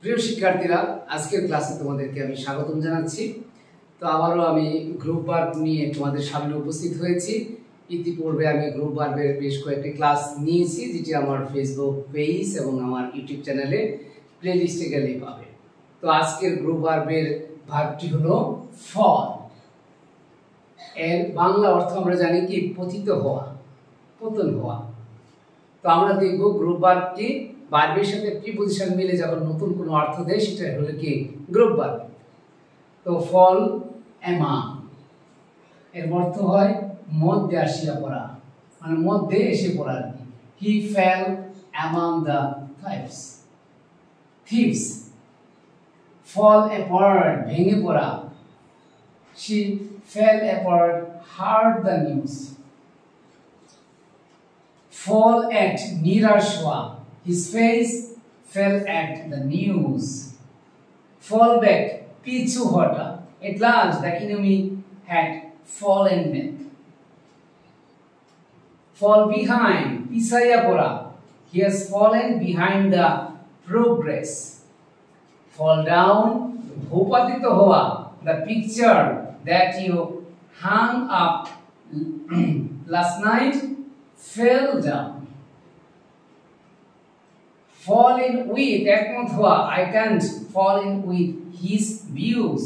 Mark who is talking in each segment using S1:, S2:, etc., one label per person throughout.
S1: প্রিয় শিক্ষার্থীরা, আজকের ক্লাসে তোমাদেরকে আমি স্বাগতম জানাচ্ছি। তো আবারও আমি গ্রুপ ভার্ব নিয়ে তোমাদের সামনে উপস্থিত হয়েছি। ইতিপূর্বে আমি গ্রুপ ভার্বের বেশ কয়েকটি ক্লাস নিয়েছি, যেটি আমার ফেসবুক পেজ এবং আমার ইউটিউব চ্যানেলে প্লেলিস্টে গেলেই পাবে। তো আজকের গ্রুপ ভার্বের ভার্বটি হলো ফল। এর বাংলা অর্থ আমরা জানি কি, পতিত হওয়া, পতন হওয়া। তো আমরা দেখব গ্রুপ ভার্বটি ভার্বের সাথে প্রিপজিশন মিলে যখন নতুন কোনো অর্থ দেয় সেটা হলো কি গ্রুপ ভার্ব। তো ফল অ্যামাং এর অর্থ হয় মধ্যে আসিয়া পড়া, মানে মধ্যে এসে পড়া। He fell among the thieves. Fall apart ভেঙে পড়া। she fell apart, heard the news. Fall at নিরাশ হওয়া, his face fell at the news. Fall back পিছু হটা, at last the enemy had fallen back. Fall behind পিছাইয়া পড়া, he has fallen behind the progress. Fall down ভূপাতিত হওয়া, the picture that you hung up last night fell down. Fall in with একমত হওয়া, I can't fall in with his views.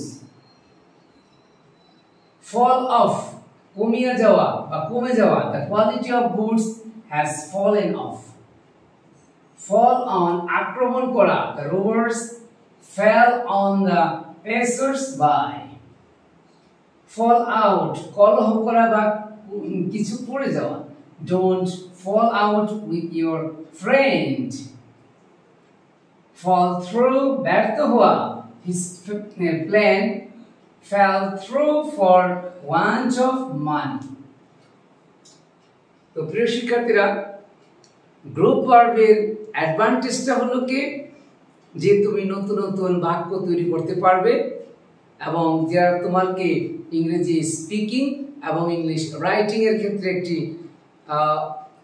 S1: Fall off কমিয়ে যাওয়া বা কমে যাওয়া, the quality of goods has fallen off. Fall on আক্রমণ করা, the robbers fell on the passers-by. Fall out কলহ করা বা কিছু পড়ে যাওয়া, don't fall out with your friend. Fall through ব্যর্থ হওয়া, his plan fell through for want of money. তো প্রিয় শিক্ষার্থীরা, গ্রুপ ভার্বের অ্যাডভান্টেজটা হলো কি, যে তুমি নতুন নতুন বাক্য তৈরি করতে পারবে এবং যারা তোমাকে ইংরেজি স্পিকিং এবং ইংলিশ রাইটিং এর ক্ষেত্রে একটি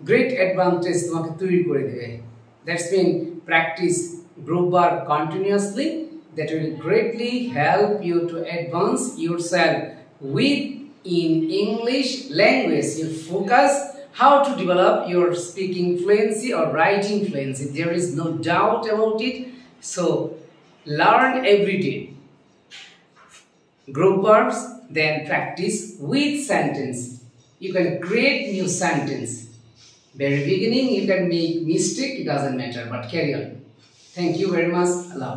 S1: গ্রেট অ্যাডভান্টেজ তোমাকে তৈরি করে দেবে। That's mean practice group verb continuously, that will greatly help you to advance yourself with in English language. You focus how to develop your speaking fluency or writing fluency. There is no doubt about it. So learn every day group verbs, then practice with sentence. You can create new sentence. Very beginning you can make mistake, it doesn't matter, but carry on. Thank you very much. Allah.